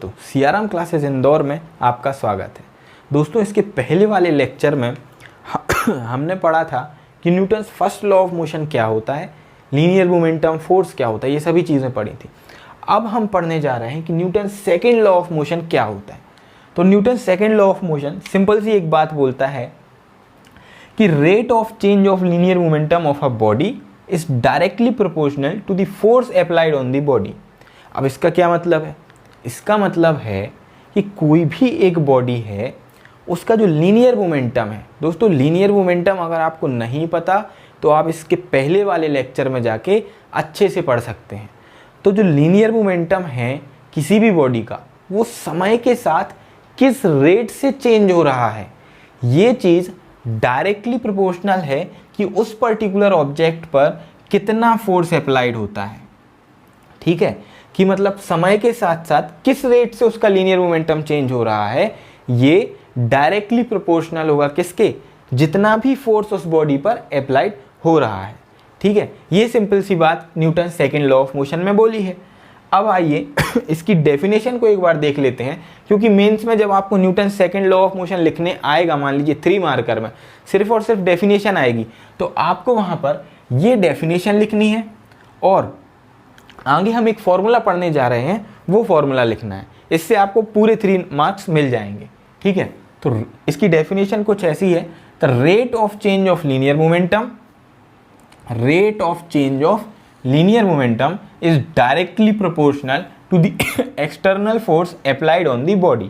दोस्तों, CRM classes Indore में आपका स्वागत है। दोस्तों, इसके पहले वाले लेक्चर में हमने पढ़ा था कि Newton's first law of motion क्या होता है, लीनियर मोमेंटम फोर्स क्या होता है, ये सभी चीज़ें पढ़ी थी। अब हम पढ़ने जा रहे हैं कि Newton second law of motion क्या होता है। तो Newton second law of motion simple सी एक बात बोलता है कि rate of change of linear momentum of a body is directly proportional to the force applied on the body. अब इसका क्या मतलब है? इसका मतलब है कि कोई भी एक बॉडी है, उसका जो लीनियर मोमेंटम है, दोस्तों लीनियर मोमेंटम अगर आपको नहीं पता तो आप इसके पहले वाले लेक्चर में जाके अच्छे से पढ़ सकते हैं। तो जो लीनियर मोमेंटम है किसी भी बॉडी का, वो समय के साथ किस रेट से चेंज हो रहा है, ये चीज़ डायरेक्टली प्रोपोर्शनल है कि उस पर्टिकुलर ऑब्जेक्ट पर कितना फोर्स अप्लाइड होता है। ठीक है, कि मतलब समय के साथ साथ किस रेट से उसका लीनियर मोमेंटम चेंज हो रहा है, ये डायरेक्टली प्रोपोर्शनल होगा किसके? जितना भी फोर्स उस बॉडी पर अप्लाइड हो रहा है। ठीक है, ये सिंपल सी बात Newton second law of motion में बोली है। अब आइए इसकी डेफिनेशन को एक बार देख लेते हैं, क्योंकि मेंस में जब आपको Newton second law of motion लिखने आएगा, मान लीजिए 3 मार्कर में सिर्फ और सिर्फ डेफिनेशन आएगी, तो आपको वहाँ पर ये डेफिनेशन लिखनी है और आगे हम एक फॉर्मूला पढ़ने जा रहे हैं, वो फॉर्मूला लिखना है। इससे आपको पूरे 3 मार्क्स मिल जाएंगे। ठीक है, तो इसकी डेफिनेशन कुछ ऐसी है, the rate of change of linear momentum, rate of change of linear momentum is directly proportional to the external force applied on the body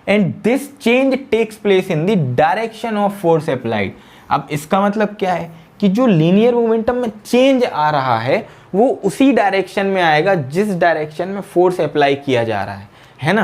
and this change takes place in the direction of force applied। अब इसका मतलब क्या है कि जो linear momentum में change आ रहा है वो उसी डायरेक्शन में आएगा जिस डायरेक्शन में फोर्स अप्लाई किया जा रहा है ना।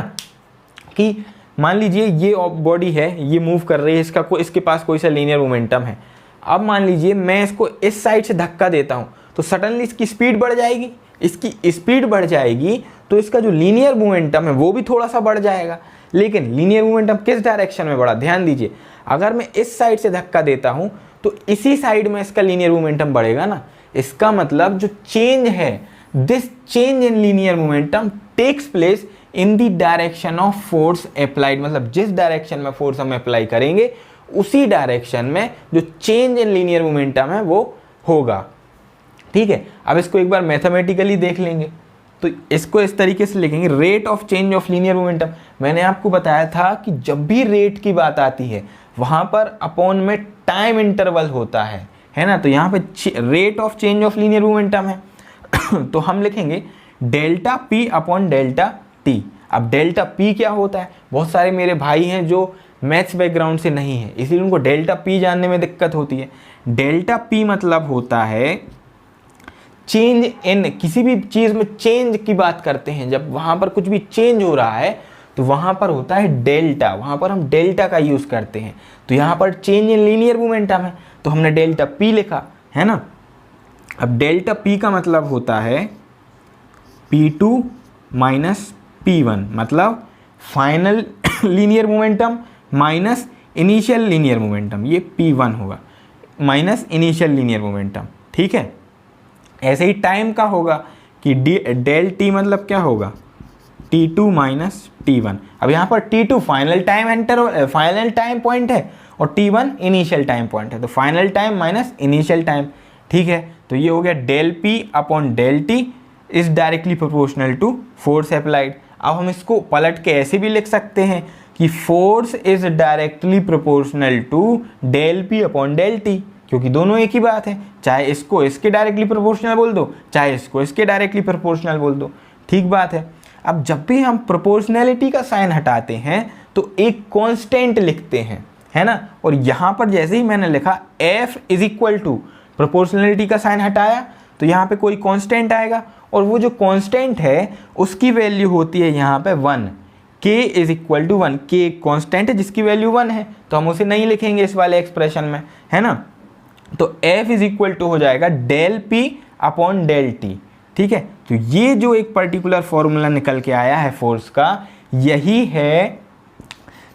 कि मान लीजिए ये बॉडी है, ये मूव कर रही है, इसके पास कोई सा लीनियर मोमेंटम है। अब मान लीजिए मैं इसको इस साइड से धक्का देता हूँ तो सडनली इसकी स्पीड बढ़ जाएगी। इसकी स्पीड बढ़ जाएगी तो इसका जो लीनियर मोमेंटम है वो भी थोड़ा सा बढ़ जाएगा। लेकिन लीनियर मोमेंटम किस डायरेक्शन में बढ़ा? ध्यान दीजिए, अगर मैं इस साइड से धक्का देता हूं तो इसी साइड में इसका लीनियर मोमेंटम बढ़ेगा ना। इसका मतलब जो चेंज है, this change in linear momentum takes place in the direction of force applied. मतलब जिस डायरेक्शन में फोर्स हम अप्लाई करेंगे उसी डायरेक्शन में जो चेंज इन लीनियर मोमेंटम है वो होगा। ठीक है, अब इसको एक बार मैथमेटिकली देख लेंगे तो इसको इस तरीके से लिखेंगे, rate of change of linear momentum. मैंने आपको बताया था कि जब भी रेट की बात आती है वहां पर अपॉन में टाइम इंटरवल होता है ना। तो यहाँ पे rate of change of linear momentum है तो हम लिखेंगे delta P upon delta T. अब डेल्टा पी क्या होता है? बहुत सारे मेरे भाई हैं जो मैथ्स बैकग्राउंड से नहीं है, इसीलिए उनको डेल्टा पी जानने में दिक्कत होती है। डेल्टा पी मतलब होता है चेंज इन, किसी भी चीज़ में चेंज की बात करते हैं, जब वहाँ पर कुछ भी चेंज हो रहा है तो वहाँ पर होता है डेल्टा, वहाँ पर हम डेल्टा का यूज़ करते हैं। तो यहाँ पर चेंज इन लीनियर मोमेंटम है तो हमने डेल्टा पी लिखा है ना। अब डेल्टा पी का मतलब होता है P2 माइनस P1, मतलब final linear momentum minus initial linear momentum, ये P1 होगा माइनस इनिशियल लीनियर मोमेंटम। ठीक है, ऐसे ही टाइम का होगा कि डेल टी मतलब क्या होगा? T2 minus T1। अब यहाँ पर T2 फाइनल टाइम पॉइंट है और T1 इनिशियल टाइम पॉइंट है, तो final time minus initial time. ठीक है, तो ये हो गया del P upon del T is directly proportional to force applied. अब हम इसको पलट के ऐसे भी लिख सकते हैं कि force is directly proportional to del P upon del T, क्योंकि दोनों एक ही बात है। चाहे इसको इसके डायरेक्टली प्रोपोर्शनल बोल दो, चाहे इसको इसके डायरेक्टली प्रोपोर्शनल बोल दो, ठीक बात है। अब जब भी हम प्रोपोर्शनैलिटी का साइन हटाते हैं तो एक कांस्टेंट लिखते हैं, है ना। और यहाँ पर जैसे ही मैंने लिखा F is equal to, proportionality का साइन हटाया तो यहाँ पे कोई कांस्टेंट आएगा और वो जो कांस्टेंट है उसकी वैल्यू होती है यहाँ पे 1। K is equal to 1, K एक कांस्टेंट है जिसकी वैल्यू 1 है, तो हम उसे नहीं लिखेंगे इस वाले एक्सप्रेशन में, है ना। तो F इज इक्वल टू हो जाएगा del P upon del T। ठीक है, तो ये जो एक पर्टिकुलर फॉर्मूला निकल के आया है फोर्स का, यही है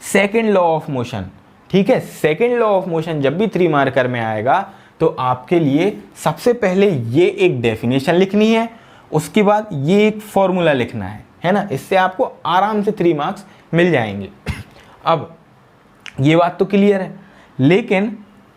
सेकेंड लॉ ऑफ मोशन। ठीक है, सेकेंड लॉ ऑफ मोशन जब भी 3 मार्कर में आएगा तो आपके लिए सबसे पहले ये एक डेफिनेशन लिखनी है, उसके बाद ये एक फॉर्मूला लिखना है ना। इससे आपको आराम से 3 मार्क्स मिल जाएंगे। अब ये बात तो क्लियर है, लेकिन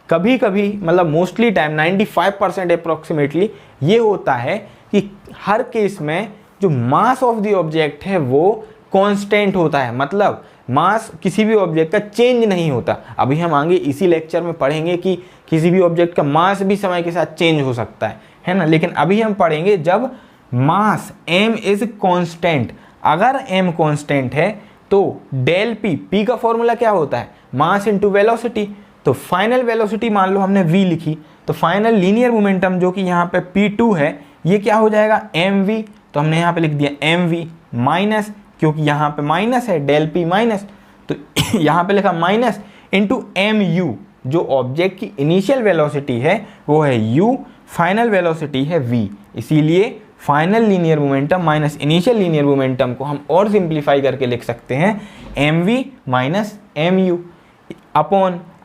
कभी कभी मतलब मोस्टली टाइम 95% अप्रोक्सीमेटली ये होता है कि हर केस में जो मास ऑफ द ऑब्जेक्ट है वो कांस्टेंट होता है, मतलब मास किसी भी ऑब्जेक्ट का चेंज नहीं होता। अभी हम आगे इसी लेक्चर में पढ़ेंगे कि किसी भी ऑब्जेक्ट का मास भी समय के साथ चेंज हो सकता है ना। लेकिन अभी हम पढ़ेंगे जब मास m इज कांस्टेंट। अगर m कांस्टेंट है तो डेल p का फॉर्मूला क्या होता है, मास इंटू वेलोसिटी। तो फाइनल वेलोसिटी मान लो हमने v लिखी, तो फाइनल लीनियर मोमेंटम जो कि यहाँ पे p2 है ये क्या हो जाएगा mv। तो हमने यहाँ पे लिख दिया mv माइनस, क्योंकि यहाँ पे माइनस है डेल p माइनस, तो यहाँ पे लिखा माइनस इंटू mu। जो ऑब्जेक्ट की इनिशियल वेलोसिटी है वो है u, फाइनल वेलोसिटी है v, इसीलिए final linear momentum minus initial linear momentum को हम और सिंप्लीफाई करके लिख सकते हैं mv माइनस mu।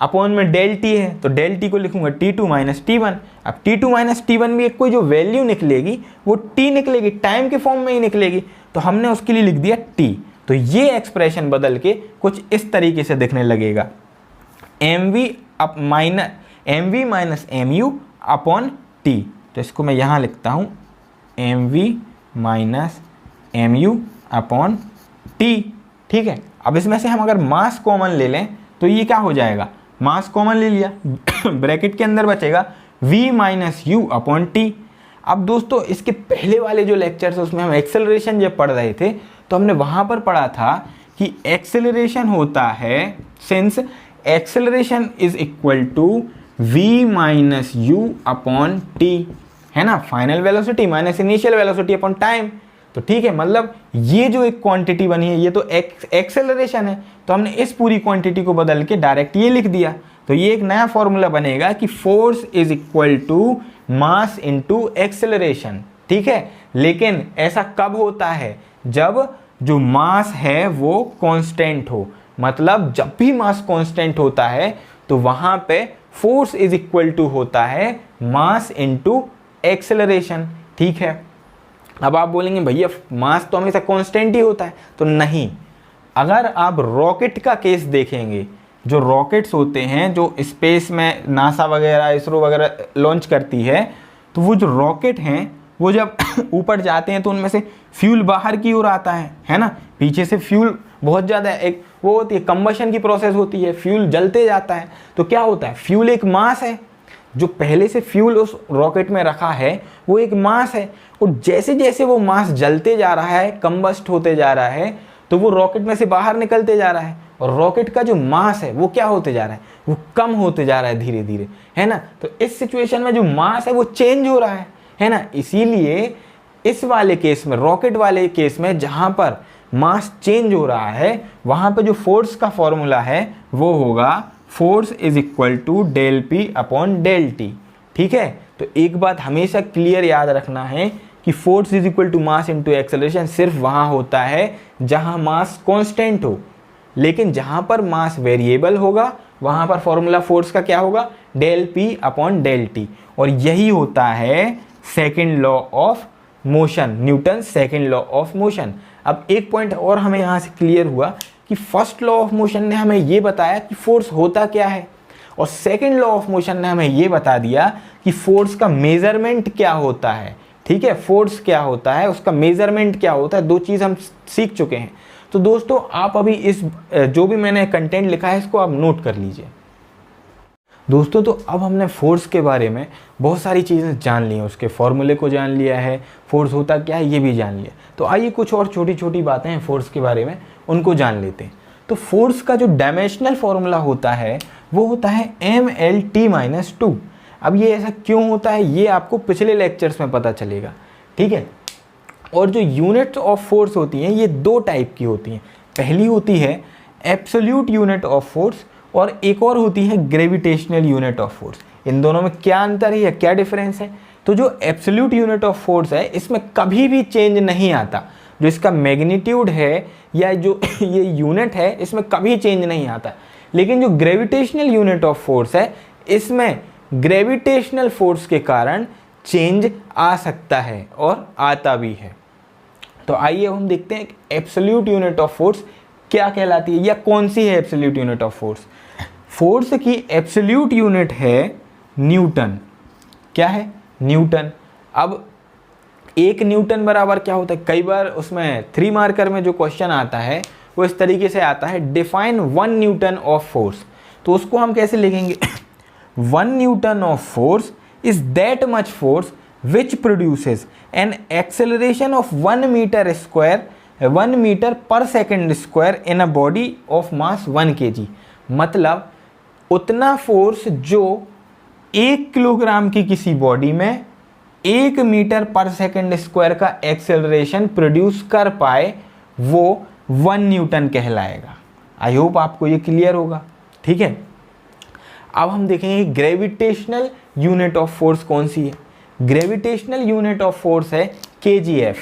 अपॉन में डेल टी है तो डेल टी को लिखूंगा t2 माइनस t1। अब t2 माइनस t1 भी एक कोई जो वैल्यू निकलेगी वो t निकलेगी, टाइम के फॉर्म में ही निकलेगी, तो हमने उसके लिए लिख दिया t। तो ये एक्सप्रेशन बदल के कुछ इस तरीके से दिखने लगेगा, mv minus mu upon t। तो इसको मैं यहाँ लिखता हूँ mv minus mu upon t, ठीक है। अब इसमें से हम अगर मास कॉमन ले लें तो ये क्या हो जाएगा, मास कॉमन ले लिया ब्रैकेट के अंदर बचेगा v minus u upon t। अब दोस्तों इसके पहले वाले जो लेक्चर्स है उसमें हम एक्सेलरेशन जब पढ़ रहे थे तो हमने वहाँ पर पढ़ा था कि एक्सेलरेशन होता है, since acceleration is equal to v minus u upon t, है ना, final velocity minus initial velocity upon time. तो ठीक है, मतलब ये जो एक क्वांटिटी बनी है ये तो एक्सेलरेशन है, तो हमने इस पूरी क्वांटिटी को बदल के डायरेक्ट ये लिख दिया। तो ये एक नया फॉर्मूला बनेगा कि force is equal to mass into acceleration, ठीक है। लेकिन ऐसा कब होता है, जब जो मास है वो कांस्टेंट हो, मतलब जब भी मास कांस्टेंट होता है तो वहां पे फोर्स इज इक्वल टू होता है मास इनटू एक्सेलरेशन, ठीक है। अब आप बोलेंगे भैया मास तो हमेशा कांस्टेंट ही होता है, तो नहीं। अगर आप रॉकेट का केस देखेंगे, जो रॉकेट्स होते हैं जो स्पेस में नासा वगैरह इसरो वगैरह लॉन्च करती है, तो वो जो रॉकेट हैं वो जब ऊपर जाते हैं तो उनमें से फ्यूल बाहर की ओर आता है ना, पीछे से फ्यूल बहुत ज़्यादा एक वो होती है, कंबशन की प्रोसेस होती है, फ्यूल जलते जाता है। तो क्या होता है, फ्यूल एक मास है, जो पहले से फ्यूल उस रॉकेट में रखा है वो एक मास है, और जैसे जैसे वो मास जलते जा रहा है, कंबस्ट होते जा रहा है, तो वो रॉकेट में से बाहर निकलते जा रहा है, और रॉकेट का जो मास है वो क्या होते जा रहा है, वो कम होते जा रहा है धीरे धीरे, है ना। तो इस सिचुएशन में जो मास है वो चेंज हो रहा है ना। इसीलिए इस वाले केस में, रॉकेट वाले केस में, जहां पर मास चेंज हो रहा है वहां पे जो फोर्स का फॉर्मूला है वो होगा force is equal to del P upon del T, ठीक है। तो एक बात हमेशा क्लियर याद रखना है कि force is equal to mass into acceleration सिर्फ वहां होता है जहां मास कांस्टेंट हो, लेकिन जहां पर मास वेरिएबल होगा वहां पर फॉर्मूला फोर्स का क्या होगा, del P upon del T. और यही होता है second law of motion, Newton second law of motion. अब एक पॉइंट और हमें यहाँ से क्लियर हुआ कि फर्स्ट लॉ ऑफ मोशन ने हमें ये बताया कि फोर्स होता क्या है, और सेकेंड लॉ ऑफ मोशन ने हमें ये बता दिया कि फोर्स का मेजरमेंट क्या होता है, ठीक है। फोर्स क्या होता है, उसका मेजरमेंट क्या होता है, दो चीज़ हम सीख चुके हैं। तो दोस्तों आप अभी इस जो भी मैंने कंटेंट लिखा है इसको आप नोट कर लीजिए। दोस्तों तो अब हमने फोर्स के बारे में बहुत सारी चीज़ें जान ली हैं, उसके फॉर्मूले को जान लिया है, फोर्स होता क्या है ये भी जान लिया। तो आइए कुछ और छोटी छोटी बातें हैं फोर्स के बारे में, उनको जान लेते हैं। तो फोर्स का जो डायमेंशनल फॉर्मूला होता है वो होता है mLT-2। अब ये ऐसा क्यों होता है ये आपको पिछले लेक्चर्स में पता चलेगा, ठीक है। और जो यूनिट्स ऑफ फोर्स होती हैं ये दो टाइप की होती हैं। पहली होती है एब्सोल्यूट यूनिट ऑफ फोर्स, और एक और होती है ग्रेविटेशनल यूनिट ऑफ फोर्स। इन दोनों में क्या अंतर है या क्या डिफरेंस है, तो जो एब्सोल्यूट यूनिट ऑफ फोर्स है इसमें कभी भी चेंज नहीं आता, जो इसका मैग्नीट्यूड है या जो ये यूनिट है इसमें कभी चेंज नहीं आता। लेकिन जो ग्रेविटेशनल यूनिट ऑफ फोर्स है इसमें ग्रेविटेशनल फोर्स के कारण चेंज आ सकता है और आता भी है। तो आइए हम देखते हैं एब्सोल्यूट यूनिट ऑफ फोर्स क्या कहलाती है या कौन सी है absolute unit of force. Force की एब्सोल्यूट यूनिट है न्यूटन। क्या है? न्यूटन। अब 1 न्यूटन बराबर क्या होता है? कई बार उसमें 3 मार्कर में जो क्वेश्चन आता है वो इस तरीके से आता है, डिफाइन 1 न्यूटन ऑफ फोर्स। तो उसको हम कैसे लिखेंगे? 1 newton of force is that much force which produces an acceleration of 1 metre square 1 metre per second square in a body of mass 1 kg। मतलब उतना फोर्स जो 1 किलोग्राम की किसी बॉडी में 1 मीटर पर सेकेंड स्क्वायर का acceleration produce कर पाए वो 1 न्यूटन कहलाएगा। आई होप आपको ये क्लियर होगा। ठीक है, अब हम देखेंगे ग्रेविटेशनल यूनिट ऑफ फोर्स कौन सी है। ग्रेविटेशनल यूनिट ऑफ फोर्स है kgf।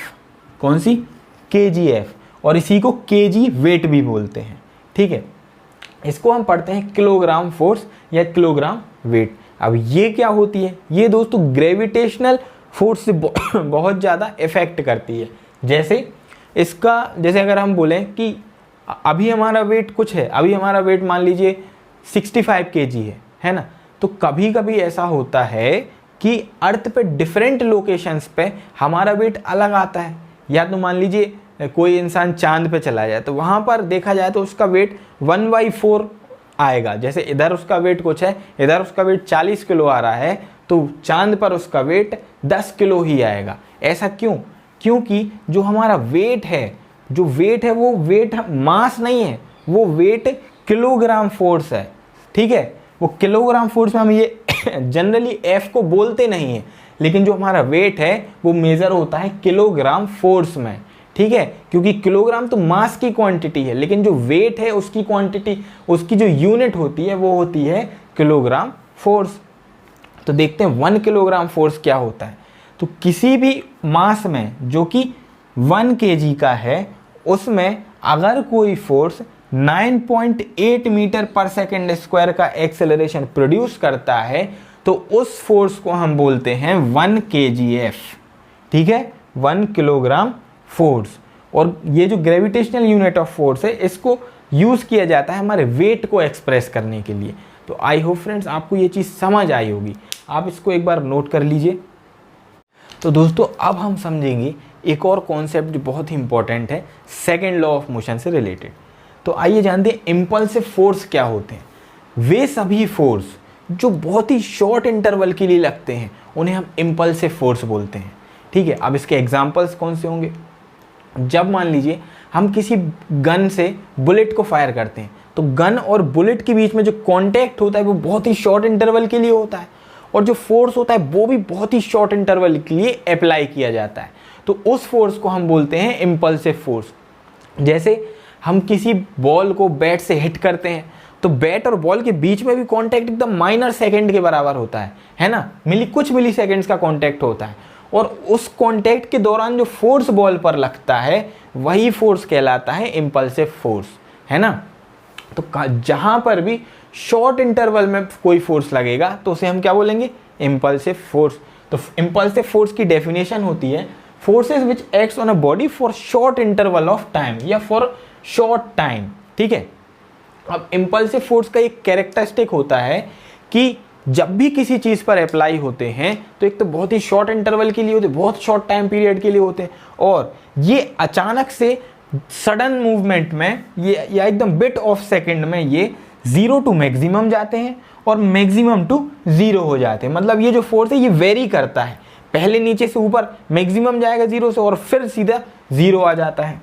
कौन सी? kgf, और इसी को kg वेट भी बोलते हैं। ठीक है, इसको हम पढ़ते हैं किलोग्राम फोर्स या किलोग्राम वेट। अब ये क्या होती है? ये दोस्तों ग्रेविटेशनल फोर्स से बहुत ज़्यादा इफेक्ट करती है। जैसे अगर हम बोलें कि अभी हमारा वेट कुछ है, अभी हमारा वेट मान लीजिए 65 kg है ना। तो कभी कभी ऐसा होता है कि अर्थ पे डिफरेंट लोकेशंस पे हमारा वेट अलग आता है। या तो मान लीजिए कोई इंसान चांद पे चला जाए तो वहाँ पर देखा जाए तो उसका वेट 1/4 आएगा। जैसे इधर उसका वेट कुछ है, इधर उसका वेट 40 किलो आ रहा है, तो चांद पर उसका वेट 10 किलो ही आएगा। ऐसा क्यों? क्योंकि जो हमारा वेट है, जो वेट है वो वेट मास नहीं है, वो वेट किलोग्राम फोर्स है। ठीक है, वो किलोग्राम फोर्स में हम ये जनरली एफ को बोलते नहीं है, लेकिन जो हमारा वेट है वो मेजर होता है किलोग्राम फोर्स में। ठीक है, क्योंकि किलोग्राम तो मास की क्वांटिटी है, लेकिन जो वेट है उसकी क्वांटिटी, उसकी जो यूनिट होती है वो होती है किलोग्राम फोर्स। तो देखते हैं 1 किलोग्राम फोर्स क्या होता है। तो किसी भी मास में जो कि 1 kg का है, उसमें अगर कोई force 9.8 metre per second square का एक्सेलरेशन प्रोड्यूस करता है तो उस फोर्स को हम बोलते हैं 1 kgf। ठीक है, 1 किलोग्राम फोर्स। और ये जो ग्रेविटेशनल यूनिट ऑफ फोर्स है इसको यूज़ किया जाता है हमारे वेट को एक्सप्रेस करने के लिए। तो आई होप फ्रेंड्स आपको ये चीज़ समझ आई होगी, आप इसको एक बार नोट कर लीजिए। तो दोस्तों अब हम समझेंगे एक और कॉन्सेप्ट जो बहुत ही इंपॉर्टेंट है सेकेंड लॉ ऑफ मोशन से रिलेटेड। तो आइए जानते हैं इम्पल्सिव फोर्स क्या होते हैं। वे सभी फोर्स जो बहुत ही शॉर्ट इंटरवल के लिए लगते हैं उन्हें हम इम्पल्सिव फोर्स बोलते हैं। ठीक है, अब इसके एग्जांपल्स कौन से होंगे? जब मान लीजिए हम किसी गन से बुलेट को फायर करते हैं तो गन और बुलेट के बीच में जो कांटेक्ट होता है वो बहुत ही शॉर्ट इंटरवल के लिए होता है, और जो फोर्स होता है वो भी बहुत ही शॉर्ट इंटरवल के लिए अप्लाई किया जाता है। तो उस फोर्स को हम बोलते हैं इम्पल्सिव फोर्स। जैसे हम किसी बॉल को बैट से हिट करते हैं तो बैट और बॉल के बीच में भी कांटेक्ट एकदम माइनर सेकंड के बराबर होता है ना, कुछ मिली सेकेंड्स का कांटेक्ट होता है, और उस कांटेक्ट के दौरान जो फोर्स बॉल पर लगता है वही फोर्स कहलाता है इम्पल्सिव फोर्स, है ना। तो जहां पर भी शॉर्ट इंटरवल में कोई फोर्स लगेगा तो उसे हम क्या बोलेंगे? Impulsive force. तो इम्पल्सिव फोर्स की डेफिनेशन होती है forces which acts on a body for short interval of time या फॉर शॉर्ट टाइम। ठीक है, अब इम्पल्सिव फोर्स का एक कैरेक्टरिस्टिक होता है कि जब भी किसी चीज़ पर अप्लाई होते हैं तो एक तो बहुत ही शॉर्ट इंटरवल के लिए होते हैं, बहुत शॉर्ट टाइम पीरियड के लिए होते हैं, और ये अचानक से सडन मूवमेंट में ये या एकदम बिट ऑफ सेकंड में ये 0 टू मैक्सिमम जाते हैं और मैक्सिमम टू 0 हो जाते हैं। मतलब ये जो फोर्स है ये वेरी करता है, पहले नीचे से ऊपर मैक्सिमम जाएगा 0 से और फिर सीधा 0 आ जाता है।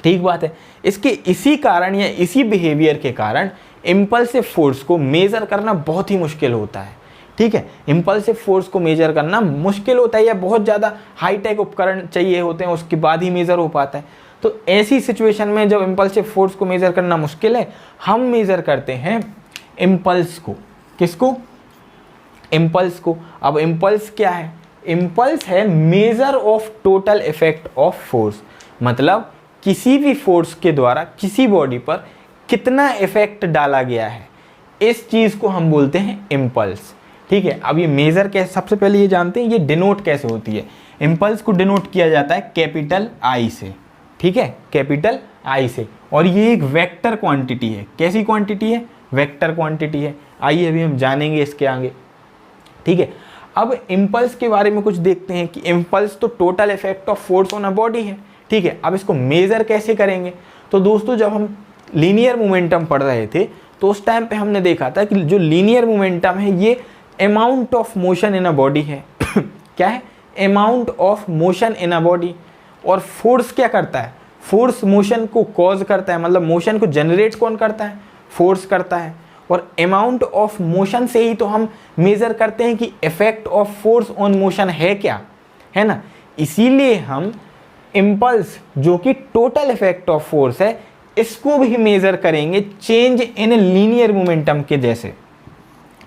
ठीक बात है। इसके इसी कारण या इसी बिहेवियर के कारण इम्पल्सिव फोर्स को मेजर करना बहुत ही मुश्किल होता है। ठीक है, इम्पल्सिव फोर्स को मेजर करना मुश्किल होता है या बहुत ज़्यादा हाईटेक उपकरण चाहिए होते हैं उसके बाद ही मेजर हो पाता है। तो ऐसी सिचुएशन में जब इम्पल्सिव फोर्स को मेजर करना मुश्किल है, हम मेजर करते हैं इम्पल्स को। किसको? इम्पल्स को। अब इम्पल्स क्या है? इम्पल्स है measure of total effect of force. मतलब किसी भी फोर्स के द्वारा किसी बॉडी पर कितना इफेक्ट डाला गया है, इस चीज़ को हम बोलते हैं इम्पल्स। ठीक है। अब ये मेजर कैसे, सबसे पहले ये जानते हैं ये डिनोट कैसे होती है। इम्पल्स को डिनोट किया जाता है कैपिटल आई से, ठीक है, कैपिटल आई से। और ये एक वेक्टर क्वांटिटी है। कैसी क्वांटिटी है? वेक्टर क्वांटिटी है। आइए अभी हम जानेंगे इसके आगे, ठीक है। अब इम्पल्स के बारे में कुछ देखते हैं कि इम्पल्स तो total effect of force on a body है, ठीक है। अब इसको मेजर कैसे करेंगे? तो दोस्तों जब हम लीनियर मोमेंटम पढ़ रहे थे तो उस टाइम पे हमने देखा था कि जो लीनियर मोमेंटम है ये amount of motion in a body है क्या है? Amount of motion in a body. और फोर्स क्या करता है? फोर्स मोशन को कॉज करता है, मतलब मोशन को जनरेट कौन करता है? फोर्स करता है। और अमाउंट ऑफ मोशन से ही तो हम मेजर करते हैं कि effect of force on motion है क्या, है ना। इसीलिए हम इम्पल्स जो कि टोटल इफेक्ट ऑफ फोर्स है इसको भी मेजर करेंगे चेंज इन लीनियर मोमेंटम के जैसे,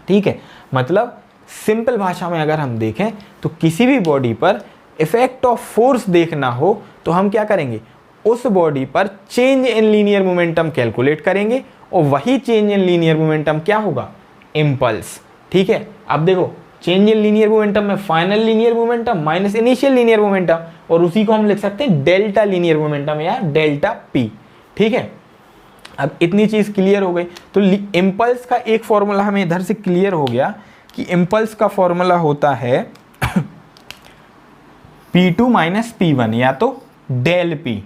ठीक है। मतलब सिंपल भाषा में अगर हम देखें तो किसी भी बॉडी पर इफेक्ट ऑफ फोर्स देखना हो तो हम क्या करेंगे? उस बॉडी पर change in linear momentum calculate करेंगे और वही चेंज इन लीनियर मोमेंटम क्या होगा? इम्पल्स, ठीक है। अब देखो चेंज इन लीनियर मोमेंटम में final linear momentum minus initial linear momentum, और उसी को हम लिख सकते हैं डेल्टा लीनियर मोमेंटम या डेल्टा पी, ठीक है। अब इतनी चीज क्लियर हो गई तो इम्पल्स का एक फॉर्मूला हमें इधर से क्लियर हो गया कि इम्पल्स का फॉर्मूला होता है P2 माइनस P1 या तो डेल P,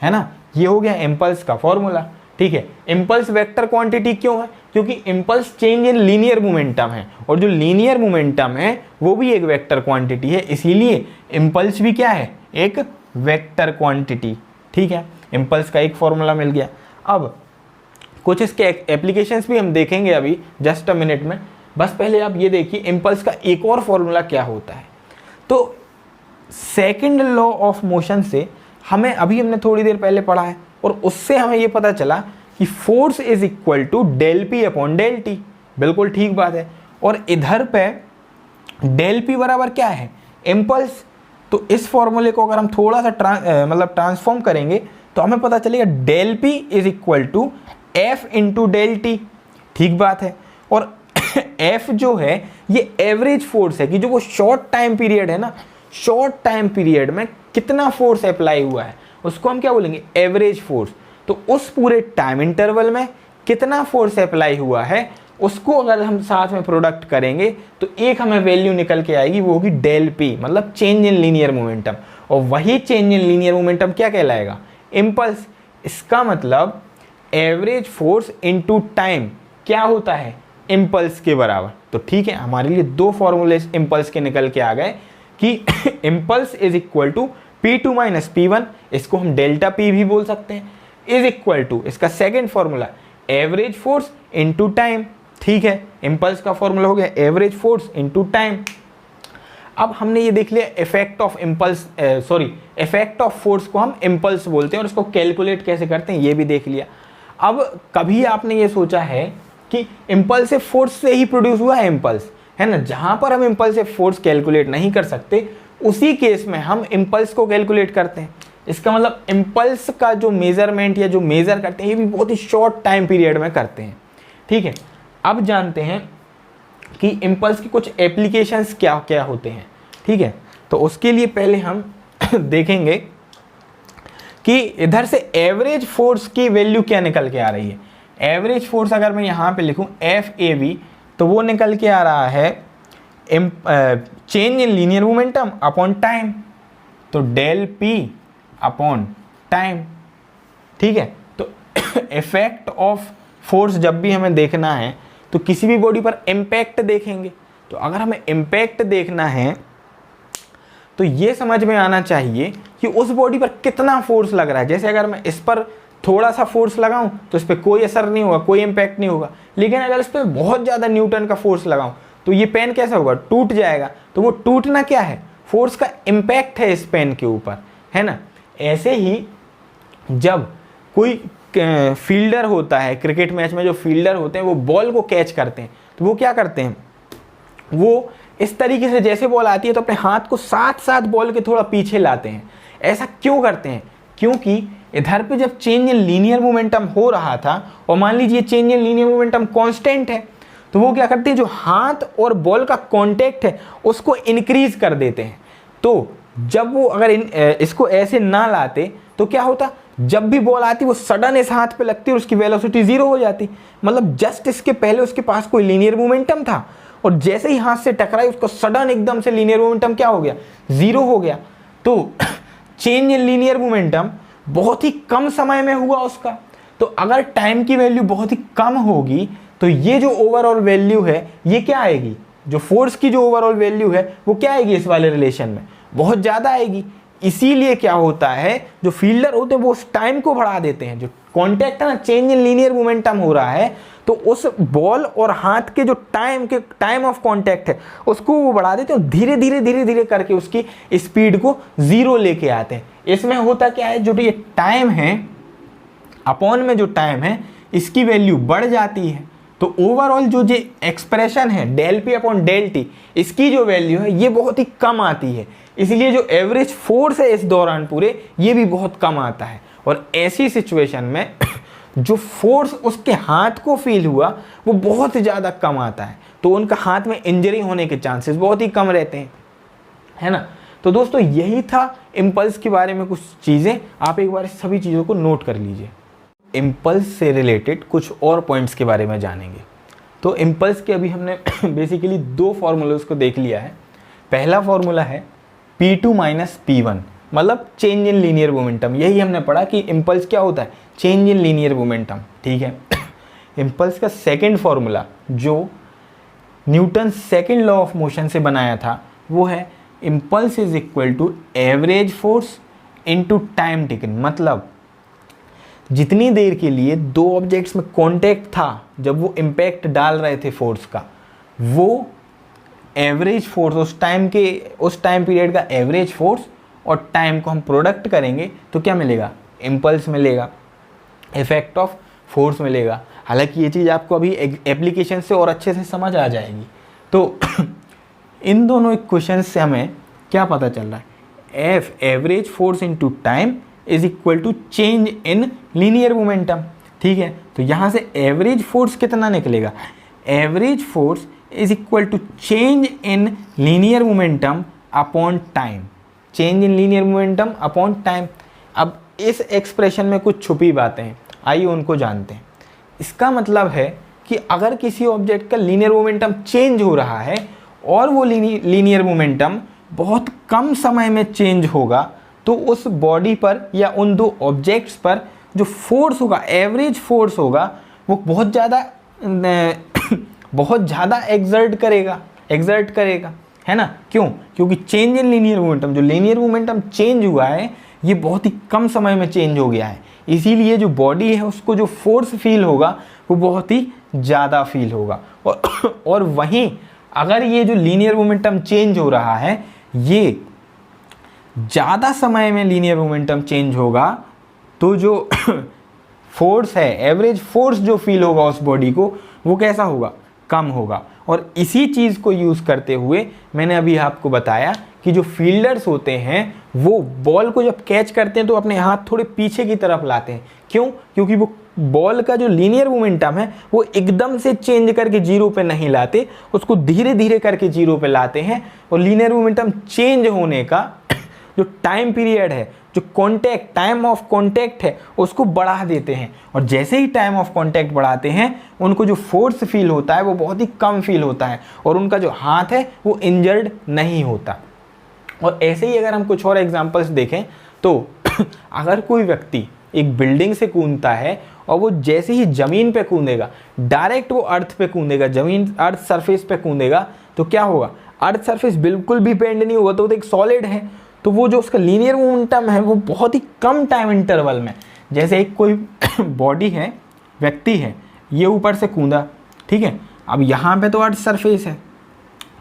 है ना। ये हो गया इम्पल्स का फॉर्मूला, ठीक है। इम्पल्स वेक्टर क्वांटिटी क्यों है? क्योंकि impulse change in linear momentum है और जो लीनियर मोमेंटम है वो भी एक वेक्टर क्वांटिटी है, इसीलिए इम्पल्स भी क्या है? एक वेक्टर क्वांटिटी, ठीक है। इम्पल्स का एक फॉर्मूला मिल गया। अब कुछ इसके एप्लीकेशंस भी हम देखेंगे अभी जस्ट अ मिनट में। बस पहले आप ये देखिए इम्पल्स का एक और फॉर्मूला क्या होता है। तो सेकंड लॉ ऑफ मोशन से हमें अभी हमने थोड़ी देर पहले पढ़ा है और उससे हमें ये पता चला कि force is equal to del P upon del T. बिल्कुल ठीक बात है। और इधर पे डेल पी बराबर क्या है? इम्पल्स। तो इस फॉर्मूले को अगर हम थोड़ा सा ट्रांसफॉर्म करेंगे तो हमें पता चलेगा del P is equal to F into del T. ठीक बात है। और एफ जो है ये एवरेज फोर्स है कि जो वो शॉर्ट टाइम पीरियड है ना, शॉर्ट टाइम पीरियड में कितना फोर्स अप्लाई हुआ है उसको हम क्या बोलेंगे? Average force. तो उस पूरे टाइम इंटरवल में कितना फोर्स अप्लाई हुआ है उसको अगर हम साथ में प्रोडक्ट करेंगे तो एक हमें वैल्यू निकल के आएगी, वो होगी डेल पी, मतलब चेंज इन लीनियर मोमेंटम। और वही चेंज इन लीनियर मोमेंटम क्या कहलाएगा? इम्पल्स। इसका मतलब एवरेज फोर्स इनटू टाइम क्या होता है? इम्पल्स के बराबर। तो ठीक है, हमारे लिए दो फॉर्मूले इम्पल्स के निकल के आ गए कि impulse is equal to P2 minus P1, इसको हम डेल्टा P भी बोल सकते हैं, इज इक्वल टू इसका second formula average force into time. ठीक है, इम्पल्स का फॉर्मूला हो गया एवरेज फोर्स इनटू टाइम। अब हमने ये देख लिया effect of impulse, effect of force को हम इम्पल्स बोलते हैं और इसको कैलकुलेट कैसे करते हैं ये भी देख लिया। अब कभी आपने ये सोचा है कि इम्पल्सिव फोर्स से ही प्रोड्यूस हुआ है इम्पल्स, है ना? जहां पर हम इम्पल्सिव फोर्स कैलकुलेट नहीं कर सकते उसी केस में हम इम्पल्स को कैलकुलेट करते हैं। इसका मतलब इम्पल्स का जो मेजरमेंट या जो मेजर करते हैं ये भी बहुत ही शॉर्ट टाइम पीरियड में करते हैं। ठीक है, अब जानते हैं कि इम्पल्स की कुछ एप्लीकेशंस क्या क्या होते हैं। ठीक है, तो उसके लिए पहले हम देखेंगे कि इधर से एवरेज फोर्स की वैल्यू क्या निकल के आ रही है। एवरेज फोर्स अगर मैं यहाँ पे लिखूँ FAV तो वो निकल के आ रहा है change in linear momentum upon time, तो डेल P अपॉन टाइम। ठीक है, तो इफेक्ट ऑफ फोर्स जब भी हमें देखना है तो किसी भी बॉडी पर इम्पैक्ट देखेंगे। तो अगर हमें इम्पैक्ट देखना है तो ये समझ में आना चाहिए कि उस बॉडी पर कितना फोर्स लग रहा है। जैसे अगर मैं इस पर थोड़ा सा फोर्स लगाऊं तो इस पर कोई असर नहीं होगा, कोई इम्पैक्ट नहीं होगा। लेकिन अगर इस पर बहुत ज़्यादा न्यूटन का फोर्स लगाऊं तो ये पेन कैसा होगा? टूट जाएगा। तो वो टूटना क्या है? फोर्स का इम्पैक्ट है इस पेन के ऊपर, है ना? ऐसे ही जब कोई फील्डर होता है क्रिकेट मैच में, जो फील्डर होते हैं वो बॉल को कैच करते हैं तो वो क्या करते हैं? वो इस तरीके से जैसे बॉल आती है तो अपने हाथ को साथ साथ बॉल के थोड़ा पीछे लाते हैं। ऐसा क्यों करते हैं? क्योंकि इधर पे जब चेंज इन लीनियर मोमेंटम हो रहा था और मान लीजिए change in linear momentum constant है तो वो क्या करते हैं, जो हाथ और बॉल का कांटेक्ट है उसको इंक्रीज कर देते हैं। तो जब वो अगर इसको ऐसे ना लाते तो क्या होता, जब भी बॉल आती वो सडन इस हाथ पे लगती और उसकी वेलोसिटी जीरो हो जाती। मतलब जस्ट इसके पहले उसके पास कोई लीनियर मोमेंटम था और जैसे ही हाथ से टकराई उसको सडन एकदम से लीनियर मोमेंटम क्या हो गया, जीरो हो गया। तो चेंज इन लीनियर मोमेंटम बहुत ही कम समय में हुआ उसका। तो अगर टाइम की वैल्यू बहुत ही कम होगी तो ये जो ओवरऑल वैल्यू है ये क्या आएगी, जो फोर्स की जो ओवरऑल वैल्यू है वो क्या आएगी इस वाले रिलेशन में, बहुत ज़्यादा आएगी। इसीलिए क्या होता है, जो फील्डर होते हैं वो उस टाइम को बढ़ा देते हैं। जो कॉन्टैक्ट है ना, चेंज इन लीनियर मोमेंटम हो रहा है तो उस बॉल और हाथ के जो टाइम ऑफ कॉन्टैक्ट है उसको वो बढ़ा देते हैं, धीरे धीरे धीरे धीरे करके उसकी स्पीड को जीरो लेके आते हैं। इसमें होता क्या है, जो ये टाइम है अपॉन में जो टाइम है इसकी वैल्यू बढ़ जाती है। तो ओवरऑल जो ये एक्सप्रेशन है del P upon del T, इसकी जो वैल्यू है ये बहुत ही कम आती है। इसलिए जो एवरेज फोर्स है इस दौरान पूरे ये भी बहुत कम आता है। और ऐसी सिचुएशन में जो फोर्स उसके हाथ को फील हुआ वो बहुत ज़्यादा कम आता है, तो उनका हाथ में इंजरी होने के चांसेस बहुत ही कम रहते हैं, है ना। तो दोस्तों यही था इम्पल्स के बारे में कुछ चीज़ें, आप एक बार सभी चीज़ों को नोट कर लीजिए। इम्पल्स से रिलेटेड कुछ और पॉइंट्स के बारे में जानेंगे। तो इम्पल्स के अभी हमने बेसिकली दो फार्मूलाज को देख लिया है। पहला फार्मूला है P2 माइनस P1, मतलब चेंज इन लीनियर मोमेंटम। यही हमने पढ़ा कि इम्पल्स क्या होता है, चेंज इन लीनियर मोमेंटम, ठीक है। इम्पल्स का सेकंड फार्मूला जो Newton second law of motion से बनाया था वो है impulse is equal to average force into time taken. मतलब जितनी देर के लिए दो ऑब्जेक्ट्स में कांटेक्ट था, जब वो इम्पैक्ट डाल रहे थे फोर्स का, वो एवरेज फोर्स उस टाइम पीरियड का एवरेज फोर्स और टाइम को हम प्रोडक्ट करेंगे तो क्या मिलेगा, इम्पल्स मिलेगा, इफेक्ट ऑफ फोर्स मिलेगा। हालांकि ये चीज़ आपको अभी एप्लीकेशन से और अच्छे से समझ आ जाएगी। तो इन दोनों इक्वेशन से हमें क्या पता चल रहा है, F average force into time is equal to change in linear momentum, ठीक है। तो यहाँ से एवरेज फोर्स कितना निकलेगा, average force is equal to change in linear momentum upon time, change in linear momentum upon time. अब इस expression में कुछ छुपी बातें हैं, आइए उनको जानते हैं। इसका मतलब है कि अगर किसी ऑब्जेक्ट का लीनियर मोमेंटम चेंज हो रहा है और वो लीनियर मोमेंटम बहुत कम समय में चेंज होगा तो उस बॉडी पर या उन दो ऑब्जेक्ट्स पर जो फोर्स होगा, एवरेज फोर्स होगा, वो बहुत ज़्यादा एग्जर्ट करेगा, है ना। क्यों, क्योंकि चेंज इन लीनियर मोमेंटम, जो लीनियर मोमेंटम चेंज हुआ है ये बहुत ही कम समय में चेंज हो गया है। इसीलिए जो बॉडी है उसको जो फोर्स फील होगा वो बहुत ही ज़्यादा फील होगा। और वहीं अगर ये जो लीनियर मोमेंटम चेंज हो रहा है ये ज़्यादा समय में लीनियर मोमेंटम चेंज होगा तो जो फोर्स है, एवरेज फोर्स जो फील होगा उस बॉडी को, वो कैसा होगा, कम होगा। और इसी चीज़ को यूज़ करते हुए मैंने अभी आपको बताया कि जो फील्डर्स होते हैं वो बॉल को जब कैच करते हैं तो अपने हाथ थोड़े पीछे की तरफ लाते हैं। क्यों, क्योंकि वो बॉल का जो लीनियर मोमेंटम है वो एकदम से चेंज करके जीरो पे नहीं लाते, उसको धीरे धीरे करके जीरो पे लाते हैं। और लीनियर मोमेंटम चेंज होने का जो टाइम पीरियड है, जो टाइम ऑफ कॉन्टैक्ट है, उसको बढ़ा देते हैं। और जैसे ही टाइम ऑफ कॉन्टैक्ट बढ़ाते हैं उनको जो फोर्स फील होता है वो बहुत ही कम फील होता है और उनका जो हाथ है वो इंजर्ड नहीं होता। और ऐसे ही अगर हम कुछ और एग्जांपल्स देखें तो अगर कोई व्यक्ति एक बिल्डिंग से कूदता है और वो जैसे ही ज़मीन पे कूदेगा, डायरेक्ट वो अर्थ पे कूदेगा, अर्थ सरफेस पे कूदेगा, तो क्या होगा, अर्थ सरफेस बिल्कुल भी बेंड नहीं होगा, तो एक सॉलिड है, तो वो जो उसका लीनियर मोमेंटम है वो बहुत ही कम टाइम इंटरवल में, जैसे एक कोई बॉडी है, व्यक्ति है, ये ऊपर से कूदा, ठीक है, अब यहाँ पे तो अर्थ सरफेस है,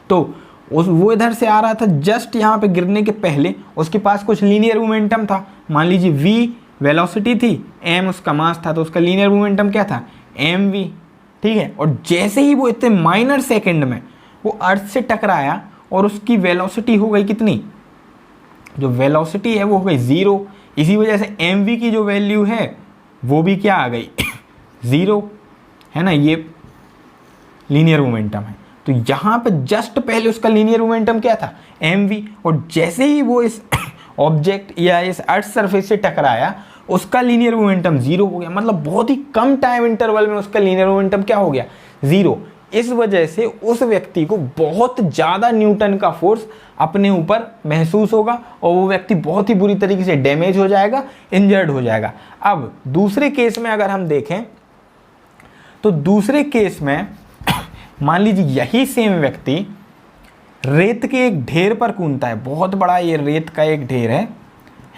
तो वो इधर से आ रहा था, जस्ट यहाँ पे गिरने के पहले उसके पास कुछ लीनियर मोमेंटम था, मान लीजिए v वेलोसिटी थी, m उसका मास था, तो उसका लीनियर मोमेंटम क्या था, mv, ठीक है। और जैसे ही वो इतने माइनर सेकंड में वो अर्थ से टकराया और उसकी वेलोसिटी हो गई कितनी, जो वेलोसिटी है वो हो गई 0। इसी वजह से mv की जो वैल्यू है वो भी क्या आ गई 0, है ना। लीनियर मोमेंटम है। तो यहाँ पे जस्ट पहले उसका लीनियर मोमेंटम क्या था, mv, और जैसे ही वो इस ऑब्जेक्ट या इस अर्थ सरफेस से टकराया उसका लीनियर मोमेंटम 0 हो गया। मतलब बहुत ही कम टाइम इंटरवल में उसका लीनियर मोमेंटम क्या हो गया, 0। इस वजह से उस व्यक्ति को बहुत ज़्यादा न्यूटन का फोर्स अपने ऊपर महसूस होगा और वो व्यक्ति बहुत ही बुरी तरीके से डैमेज हो जाएगा, इंजर्ड हो जाएगा। अब दूसरे केस में अगर हम देखें तो दूसरे केस में मान लीजिए यही सेम व्यक्ति रेत के एक ढेर पर कूदता है, बहुत बड़ा ये रेत का एक ढेर है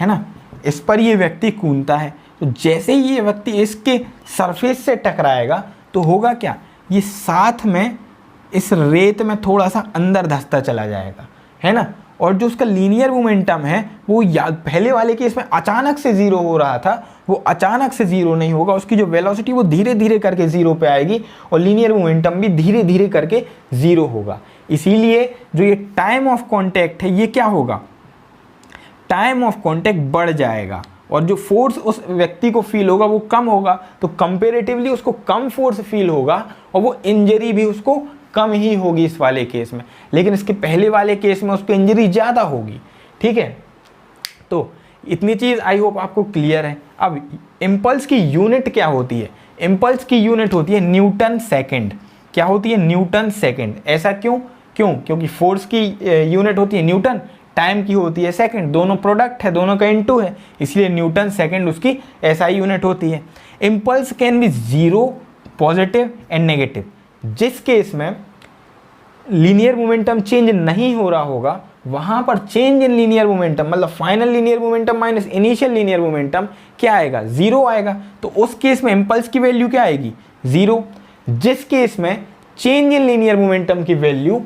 ना, इस पर ये व्यक्ति कूदता है। तो जैसे ही ये व्यक्ति इसके सरफेस से टकराएगा तो होगा क्या, ये साथ में इस रेत में थोड़ा सा अंदर धंसता चला जाएगा, है ना। और जो उसका लीनियर मोमेंटम है वो पहले वाले केस में अचानक से 0 हो रहा था, वो अचानक से 0 नहीं होगा, उसकी जो वेलोसिटी वो धीरे धीरे करके 0 पे आएगी और लीनियर मोमेंटम भी धीरे धीरे करके 0 होगा। इसीलिए जो ये टाइम ऑफ कांटेक्ट है ये क्या होगा, टाइम ऑफ कांटेक्ट बढ़ जाएगा और जो फोर्स उस व्यक्ति को फील होगा वो कम होगा। तो कंपेरेटिवली उसको कम फोर्स फील होगा और वो इंजरी भी उसको कम ही होगी इस वाले केस में। लेकिन इसके पहले वाले केस में उसको इंजरी ज़्यादा होगी, ठीक है। तो इतनी चीज़ आई होप आपको क्लियर है। अब इम्पल्स की यूनिट क्या होती है, इम्पल्स की यूनिट होती है न्यूटन सेकेंड। क्या होती है, न्यूटन सेकेंड। ऐसा क्यों, क्योंकि फोर्स की यूनिट होती है न्यूटन, टाइम की होती है सेकंड, दोनों प्रोडक्ट है, दोनों का इनटू है, इसलिए न्यूटन सेकंड उसकी एसआई यूनिट होती है। Impulse can be 0, positive and negative. जिस केस में लीनियर मोमेंटम चेंज नहीं हो रहा होगा वहां पर चेंज इन लीनियर मोमेंटम मतलब final linear momentum minus initial linear momentum क्या आएगा, 0 आएगा। तो उस केस में इम्पल्स की वैल्यू क्या आएगी, 0। जिस केस में चेंज इन लीनियर मोमेंटम की वैल्यू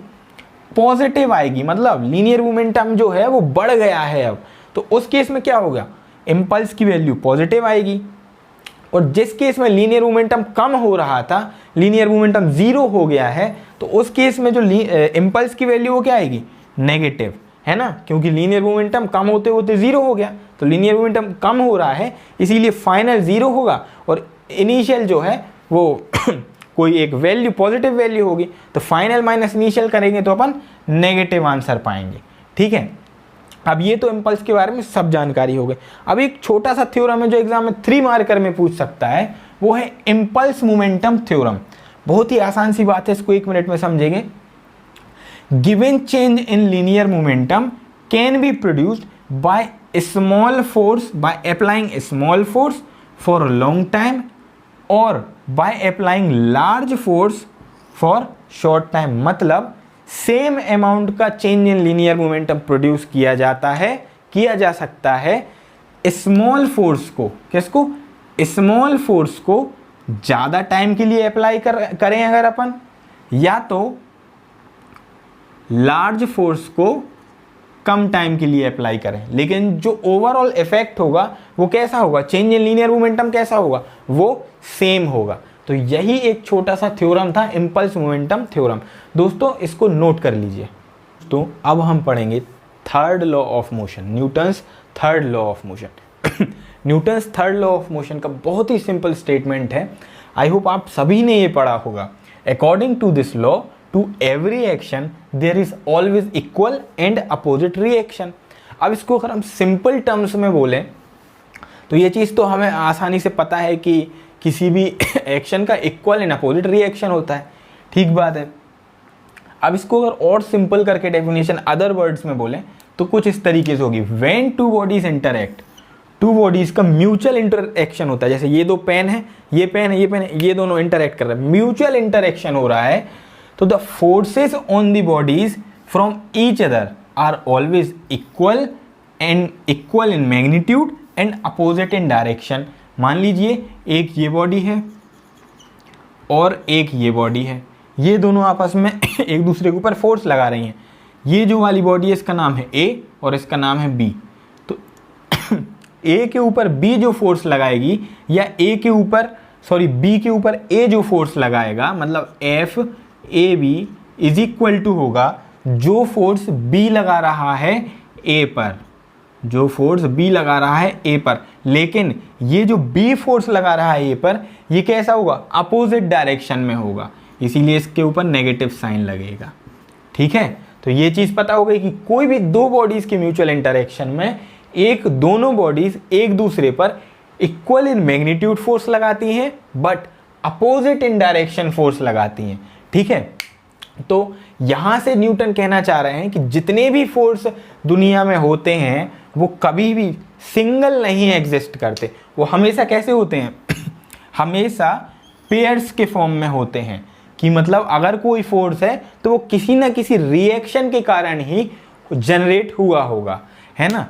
पॉजिटिव आएगी, मतलब लीनियर मोमेंटम जो है वो बढ़ गया है अब, तो उस केस में क्या होगा, इम्पल्स की वैल्यू पॉजिटिव आएगी। और जिस केस में लीनियर मोमेंटम कम हो रहा था, लीनियर मोमेंटम 0 हो गया है, तो उस केस में जो इम्पल्स की वैल्यू वो क्या आएगी, नेगेटिव, है ना, क्योंकि लीनियर मोमेंटम कम होते होते 0 हो गया। तो लीनियर मोमेंटम कम हो रहा है इसीलिए फाइनल 0 होगा और इनिशियल जो है वो कोई एक वैल्यू पॉजिटिव वैल्यू होगी। तो फाइनल माइनस इनिशियल करेंगे तो अपन नेगेटिव आंसर पाएंगे, ठीक है। अब ये तो इम्पल्स के बारे में सब जानकारी हो गई। अब एक छोटा सा थ्योरम है जो एग्जाम में 3 मार्कर में पूछ सकता है, वो है इम्पल्स मोमेंटम थ्योरम। बहुत ही आसान सी बात है, इसको 1 मिनट में समझेंगे। Given change in linear momentum can be produced by small force by applying small force for a long time और by applying large force for short time. मतलब सेम अमाउंट का change in linear momentum produce किया जा सकता है small force को, किसको, small force को ज़्यादा टाइम के लिए अप्लाई करें अगर अपन, या तो लार्ज फोर्स को कम टाइम के लिए अप्लाई करें। लेकिन जो ओवरऑल इफेक्ट होगा वो कैसा होगा, चेंज इन लीनियर मोमेंटम कैसा होगा, वो सेम होगा। तो यही एक छोटा सा थ्योरम था इम्पल्स मोमेंटम थ्योरम। दोस्तों इसको नोट कर लीजिए। तो अब हम पढ़ेंगे third law of motion, Newton's third law of motion. Newton's third law of motion का बहुत ही सिंपल स्टेटमेंट है, आई होप आप सभी ने ये पढ़ा होगा। According to this law, to every action there is always equal and opposite reaction. अब इसको अगर हम सिंपल टर्म्स में बोलें तो ये चीज़ तो हमें आसानी से पता है कि किसी भी एक्शन का इक्वल एंड अपोजिट रिएक्शन होता है, ठीक बात है। अब इसको अगर और सिंपल करके डेफिनेशन अदर वर्ड्स में बोलें तो कुछ इस तरीके से होगी, when two bodies interact, two bodies का म्यूचुअल इंटरएक्शन होता है। जैसे ये दो पेन है, ये पेन है, ये पेन है, ये दोनों इंटरैक्ट कर रहे हैं, म्यूचुअल इंटरएक्शन हो रहा है। तो the forces on the bodies from each other are always equal in magnitude and opposite in direction. मान लीजिए एक ये बॉडी है और एक ये बॉडी है, ये दोनों आपस में एक दूसरे के ऊपर फोर्स लगा रही हैं। ये जो वाली बॉडी है इसका नाम है ए और इसका नाम है बी। तो ए के ऊपर बी जो फोर्स लगाएगी या बी के ऊपर ए जो फोर्स लगाएगा, मतलब F A B is equal to होगा जो फोर्स बी लगा रहा है ए पर, जो फोर्स बी लगा रहा है ए पर। लेकिन ये जो बी फोर्स लगा रहा है ए पर, ये कैसा होगा, अपोजिट डायरेक्शन में होगा। इसीलिए इसके ऊपर नेगेटिव साइन लगेगा। ठीक है, तो ये चीज़ पता हो गई कि कोई भी दो बॉडीज के म्यूचुअल इंटरेक्शन में दोनों बॉडीज एक दूसरे पर इक्वल इन मैग्नीट्यूड फोर्स लगाती हैं but opposite in direction force लगाती हैं। ठीक है, तो यहां से न्यूटन कहना चाह रहे हैं कि जितने भी फोर्स दुनिया में होते हैं वो कभी भी सिंगल नहीं एग्जिस्ट करते, वो हमेशा कैसे होते हैं हमेशा पेयर्स के फॉर्म में होते हैं। कि मतलब अगर कोई फोर्स है तो वो किसी ना किसी रिएक्शन के कारण ही जनरेट हुआ होगा, है ना।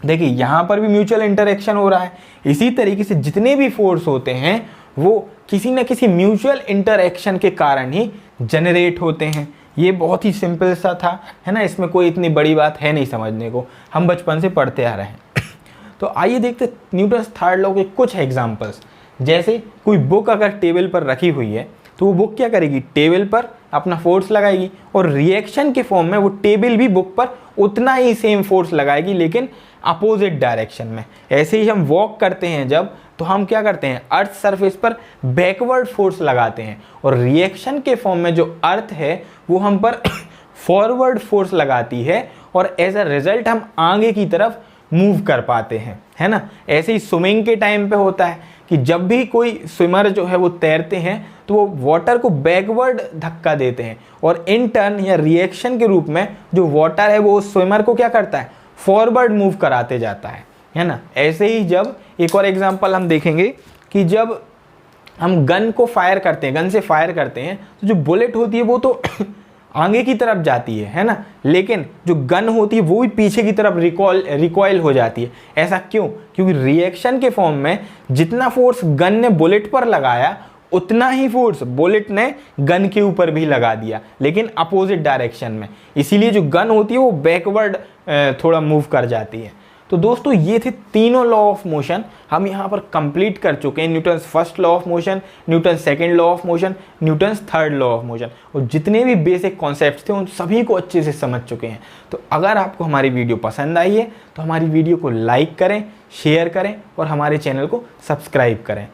देखिए यहाँ पर भी म्यूचुअल इंटरेक्शन हो रहा है, इसी तरीके से जितने भी फोर्स होते हैं वो किसी न किसी म्यूचुअल इंटरेक्शन के कारण ही जनरेट होते हैं। ये बहुत ही सिंपल सा था, है ना, इसमें कोई इतनी बड़ी बात है नहीं समझने को, हम बचपन से पढ़ते आ रहे हैं। तो आइए देखते न्यूटन्स थर्ड लॉ के कुछ एग्जांपल्स। जैसे कोई बुक अगर टेबल पर रखी हुई है तो वो बुक क्या करेगी, टेबल पर अपना फोर्स लगाएगी और रिएक्शन के फॉर्म में वो टेबल भी बुक पर उतना ही सेम फोर्स लगाएगी लेकिन अपोजिट डायरेक्शन में। ऐसे ही हम वॉक करते हैं जब, तो हम क्या करते हैं, अर्थ सरफेस पर बैकवर्ड फोर्स लगाते हैं और रिएक्शन के फॉर्म में जो अर्थ है वो हम पर फॉरवर्ड फोर्स लगाती है और एज अ रिजल्ट हम आगे की तरफ मूव कर पाते हैं, है ना। ऐसे ही स्विमिंग के टाइम पे होता है कि जब भी कोई स्विमर जो है वो तैरते हैं तो वो वाटर को बैकवर्ड धक्का देते हैं और इन टर्न या रिएक्शन के रूप में जो वाटर है वो स्विमर को क्या करता है, फॉरवर्ड मूव कराते जाता है ना। ऐसे ही जब एक और एग्जांपल हम देखेंगे कि जब हम गन को फायर करते हैं, गन से फायर करते हैं तो जो बुलेट होती है वो तो आगे की तरफ जाती है ना, लेकिन जो गन होती है वो भी पीछे की तरफ रिकॉइल हो जाती है। ऐसा क्यों? क्योंकि रिएक्शन के फॉर्म में जितना फोर्स गन ने बुलेट पर लगाया उतना ही फोर्स बुलेट ने गन के ऊपर भी लगा दिया लेकिन अपोजिट डायरेक्शन में, इसीलिए जो गन होती है वो बैकवर्ड थोड़ा मूव कर जाती है। तो दोस्तों ये थे तीनों लॉ ऑफ मोशन, हम यहाँ पर कंप्लीट कर चुके हैं। Newton's first law of motion, Newton's second law of motion, Newton's third law of motion, और जितने भी बेसिक कॉन्सेप्ट्स थे उन सभी को अच्छे से समझ चुके हैं। तो अगर आपको हमारी वीडियो पसंद आई है तो हमारी वीडियो को लाइक करें, शेयर करें और हमारे चैनल को सब्सक्राइब करें।